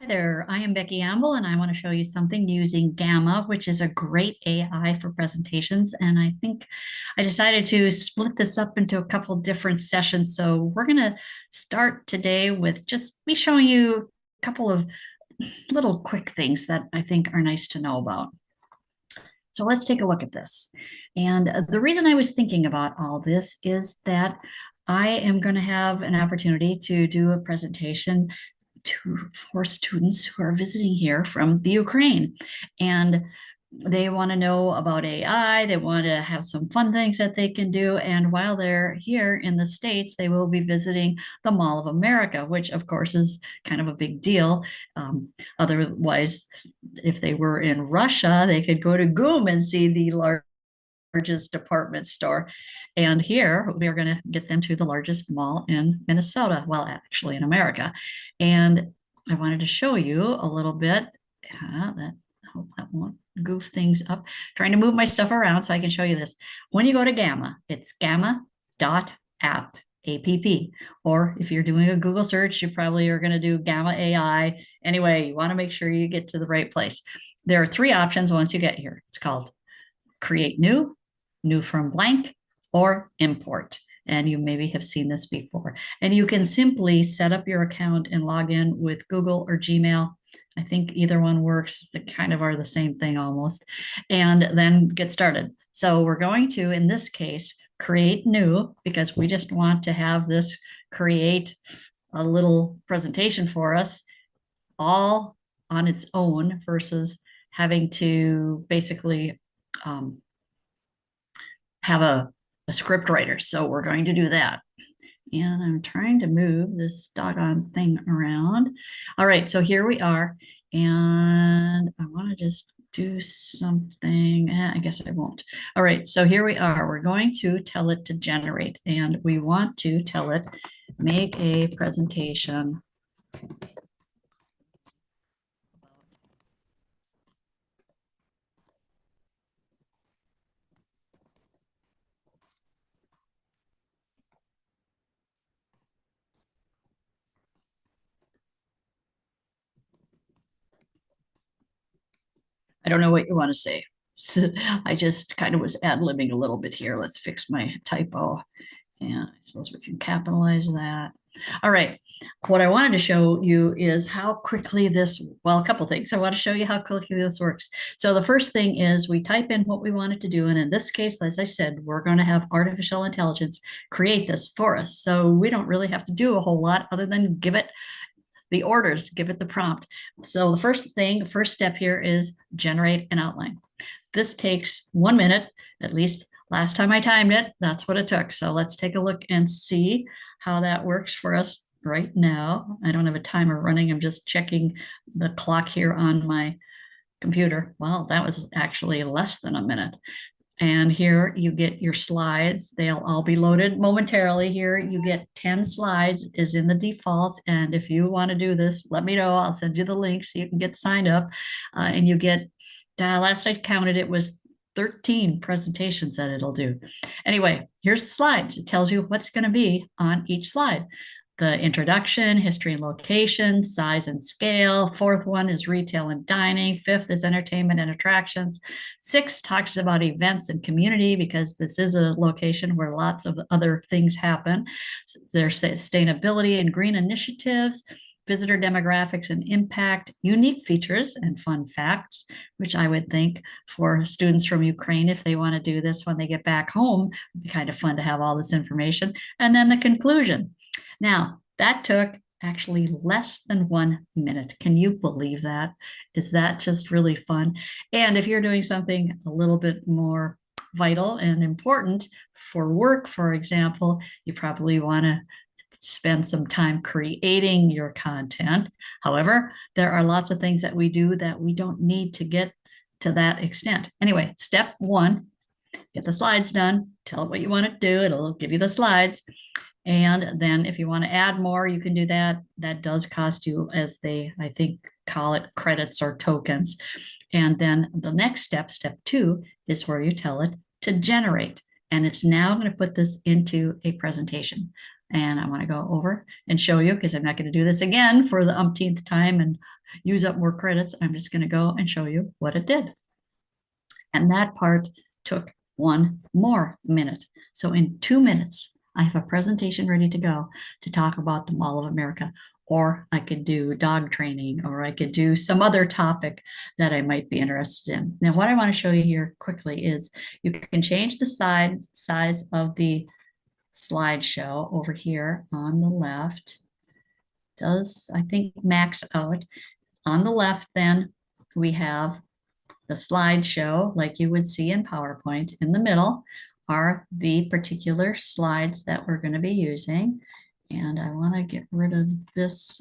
There, I am Becky Amble, and I want to show you something using Gamma, which is a great AI for presentations. And I think I decided to split this up into a couple different sessions. So we're going to start today with just me showing you a couple of little quick things that I think are nice to know about. So let's take a look at this. And the reason I was thinking about all this is that I am going to have an opportunity to do a presentation for students who are visiting here from the Ukraine. And they want to know about AI. They want to have some fun things that they can do. And while they're here in the States, they will be visiting the Mall of America, which of course is kind of a big deal. Otherwise, if they were in Russia, they could go to GOOM and see the largest department store. And here we are going to get them to the largest mall in Minnesota, well, actually in America. And I wanted to show you a little bit. I hope that won't goof things up. Trying to move my stuff around so I can show you this. When you go to Gamma, it's gamma.app. app. Or if you're doing a Google search, you probably are going to do Gamma AI. Anyway, you want to make sure you get to the right place. There are three options once you get here. It's called Create New, New from Blank, or Import. And you maybe have seen this before. And you can simply set up your account and log in with Google or Gmail. I think either one works. They kind of are the same thing almost. And then get started. So we're going to, in this case, create new, because we just want to have this create a little presentation for us all on its own versus having to basically have a script writer. So we're going to do that. And I'm trying to move this doggone thing around. All right, so here we are. And I want to just do something. I guess I won't. All right, so here we are. We're going to tell it to generate. And we want to tell it, make a presentation I don't know what you want to say. So I just kind of was ad-libbing a little bit here. Let's fix my typo. And I suppose we can capitalize that. All right. What I wanted to show you is how quickly this, well, a couple things. I want to show you how quickly this works. So the first thing is we type in what we want it to do. And in this case, as I said, we're going to have artificial intelligence create this for us. So we don't really have to do a whole lot other than give it the orders, give it the prompt. So the first step here is generate an outline. This takes 1 minute, at least last time I timed it, that's what it took. So let's take a look and see how that works for us right now. I don't have a timer running. I'm just checking the clock here on my computer. Well, that was actually less than a minute. And here you get your slides. They'll all be loaded momentarily. Here you get 10 slides is in the default. And if you want to do this, let me know. I'll send you the link so you can get signed up. And you get, last I counted, it was 13 presentations that it'll do. Anyway, here's the slides. It tells you what's going to be on each slide. The introduction, history and location, size and scale. Fourth one is retail and dining. Fifth is entertainment and attractions. Sixth talks about events and community, because this is a location where lots of other things happen. So there's sustainability and green initiatives, visitor demographics and impact, unique features and fun facts, which I would think for students from Ukraine, if they want to do this when they get back home, it'd be kind of fun to have all this information. And then the conclusion. Now, that took actually less than 1 minute. Can you believe that? Is that just really fun? And if you're doing something a little bit more vital and important for work, for example, you probably want to spend some time creating your content. However, there are lots of things that we do that we don't need to get to that extent. Anyway, step one, get the slides done, tell it what you want to do, it'll give you the slides. And then if you want to add more, you can do that. That does cost you, as they, I think, call it, credits or tokens. And then the next step, step two, is where you tell it to generate. And it's now going to put this into a presentation. And I want to go over and show you, because I'm not going to do this again for the umpteenth time and use up more credits. I'm just going to go and show you what it did. And that part took 1 more minute. So in 2 minutes, I have a presentation ready to go to talk about the Mall of America. Or I could do dog training, or I could do some other topic that I might be interested in. Now, what I want to show you here quickly is you can change the size of the slideshow over here on the left. Does, I think, max out. On the left, then, we have the slideshow like you would see in PowerPoint. In the middle are the particular slides that we're going to be using. And I want to get rid of this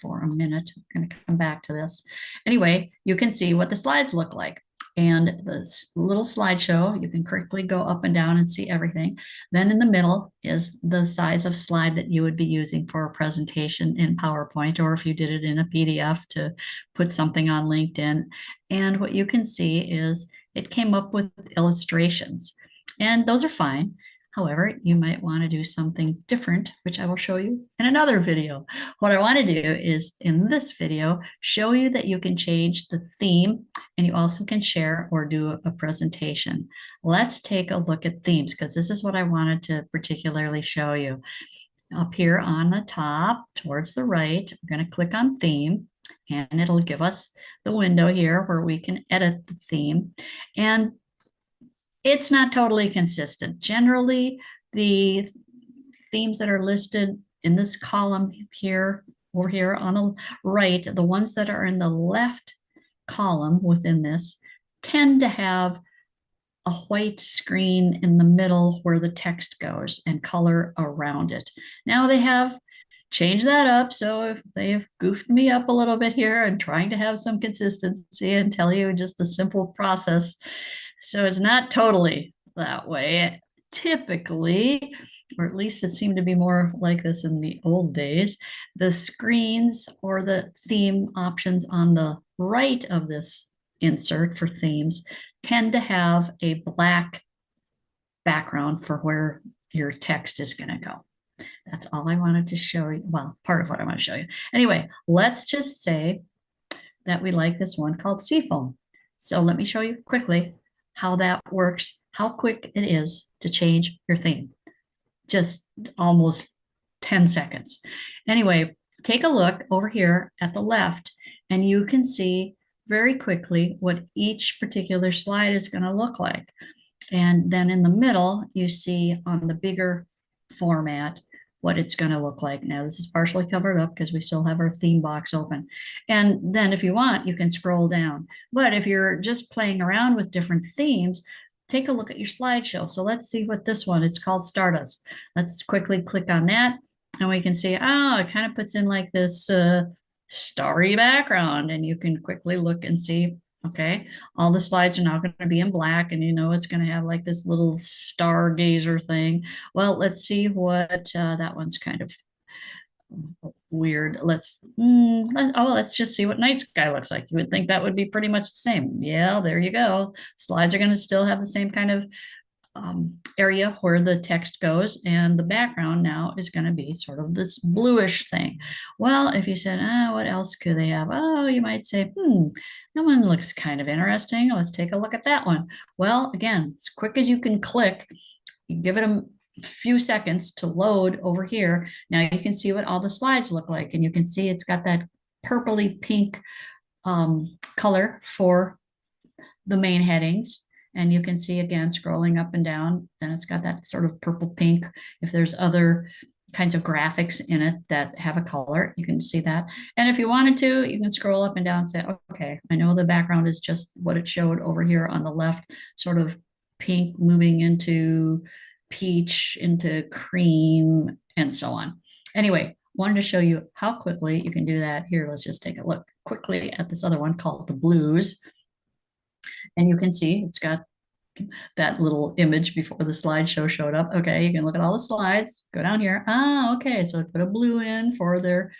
for a minute. I'm going to come back to this. Anyway, you can see what the slides look like. And this little slideshow, you can quickly go up and down and see everything. Then in the middle is the size of slide that you would be using for a presentation in PowerPoint, or if you did it in a PDF to put something on LinkedIn. And what you can see is it came up with illustrations, and those are fine. However, you might want to do something different, which I will show you in another video. What I want to do is, in this video, show you that you can change the theme, and you also can share or do a presentation. Let's take a look at themes, because this is what I wanted to particularly show you. Up here on the top, towards the right, we're going to click on theme, and it'll give us the window here where we can edit the theme. And it's not totally consistent. Generally, the themes that are listed in this column here, or here on the right, the ones that are in the left column within this tend to have a white screen in the middle where the text goes and color around it. Now they have changed that up, so they have goofed me up a little bit here and trying to have some consistency and tell you just a simple process. So it's not totally that way. Typically, or at least it seemed to be more like this in the old days, the screens or the theme options on the right of this insert for themes tend to have a black background for where your text is going to go. That's all I wanted to show you. Well, part of what I want to show you. Anyway, let's just say that we like this one called Seafoam. So let me show you quickly how that works, how quick it is to change your theme. Just almost 10 seconds. Anyway, take a look over here at the left, and you can see very quickly what each particular slide is going to look like. And then in the middle, you see on the bigger format what it's going to look like. Now, this is partially covered up because we still have our theme box open. And then if you want, you can scroll down. But if you're just playing around with different themes, take a look at your slideshow. So let's see what this one, it's called Stardust. Let's quickly click on that, and we can see, oh, it kind of puts in like this starry background, and you can quickly look and see, okay, all the slides are now going to be in black, and you know it's going to have like this little stargazer thing. Well, let's see what that one's kind of weird. Let's just see what night sky looks like. You would think that would be pretty much the same. Yeah, there you go. Slides are going to still have the same kind of area where the text goes, and the background now is going to be sort of this bluish thing. Well, if you said, what else could they have? Oh, you might say, that one looks kind of interesting. Let's take a look at that one. Well, again, as quick as you can click, you give it a few seconds to load over here. Now you can see what all the slides look like, and you can see it's got that purpley pink color for the main headings. And you can see again, scrolling up and down, then it's got that sort of purple pink. If there's other kinds of graphics in it that have a color, you can see that. And if you wanted to, you can scroll up and down and say, okay, I know the background is just what it showed over here on the left, sort of pink moving into peach, into cream, and so on. Anyway, wanted to show you how quickly you can do that. Here, let's just take a look quickly at this other one called the Blues. And you can see it's got that little image before the slideshow showed up. Okay, you can look at all the slides, go down here. Okay, so I put a blue in for their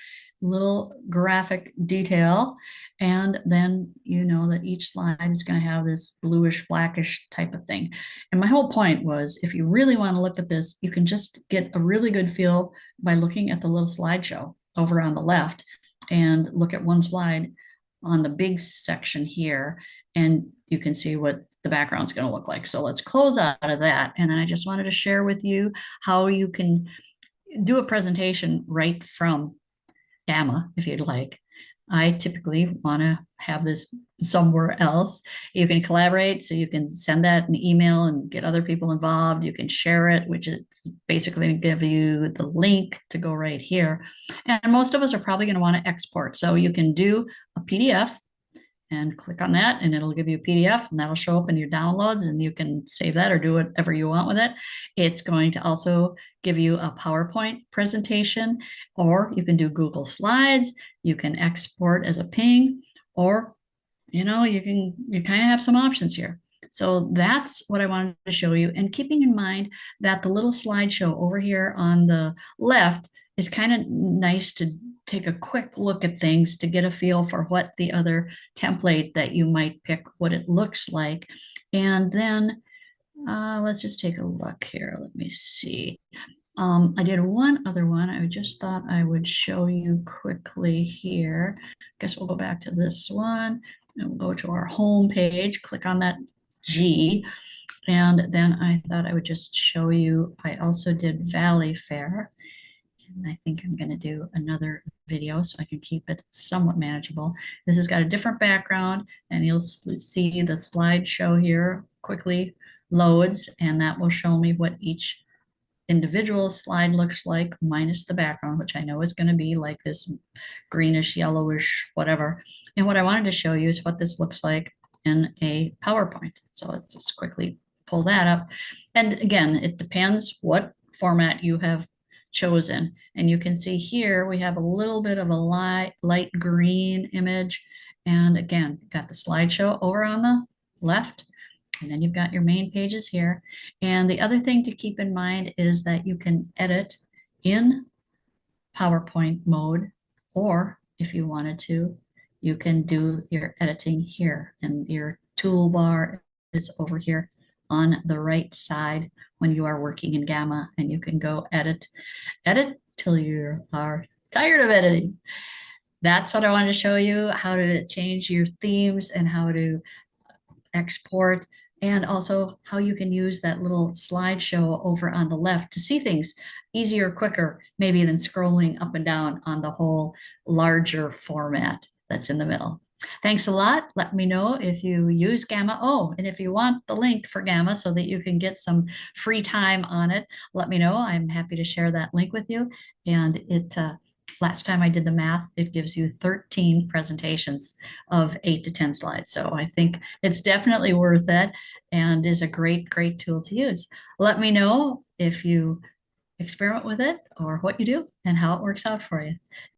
little graphic detail. And then you know that each slide is going to have this bluish, blackish type of thing. And my whole point was, if you really want to look at this, you can just get a really good feel by looking at the little slideshow over on the left and look at one slide on the big section here, and you can see what the background's going to look like. So let's close out of that. And then I just wanted to share with you how you can do a presentation right from Gamma if you'd like. I typically want to have this somewhere else. You can collaborate, so you can send that an email and get other people involved. You can share it, which is basically going to give you the link to go right here. And most of us are probably going to want to export. So you can do a PDF and click on that, and it'll give you a PDF, and that'll show up in your downloads, and you can save that or do whatever you want with it. It's going to also give you a PowerPoint presentation, or you can do Google Slides. You can export as a ping, or you kind of have some options here. So that's what I wanted to show you. And keeping in mind that the little slideshow over here on the left is kind of nice to take a quick look at things to get a feel for what the other template that you might pick, what it looks like. And then let's just take a look here. Let me see. I did one other one. I just thought I would show you quickly here. Guess we'll go back to this one and we'll go to our home page, click on that G. And then I thought I would just show you, I also did Valley Fair. And I think I'm going to do another video so I can keep it somewhat manageable. This has got a different background, and you'll see the slideshow here quickly loads, and that will show me what each individual slide looks like minus the background, which I know is going to be like this greenish, yellowish, whatever. And what I wanted to show you is what this looks like in a PowerPoint. So let's just quickly pull that up. And again, it depends what format you have chosen. And you can see here we have a little bit of a light green image. And again, got the slideshow over on the left. And then you've got your main pages here. And the other thing to keep in mind is that you can edit in PowerPoint mode, or if you wanted to, you can do your editing here. And your toolbar is over here on the right side when you are working in Gamma, and you can go edit till you are tired of editing. That's what I wanted to show you, how to change your themes and how to export, and also how you can use that little slideshow over on the left to see things easier, quicker, maybe than scrolling up and down on the whole larger format that's in the middle. Thanks a lot. Let me know if you use Gamma. Oh, and if you want the link for Gamma so that you can get some free time on it, let me know. I'm happy to share that link with you. And last time I did the math, it gives you 13 presentations of 8 to 10 slides. So I think it's definitely worth it and is a great, great tool to use. Let me know if you experiment with it or what you do and how it works out for you.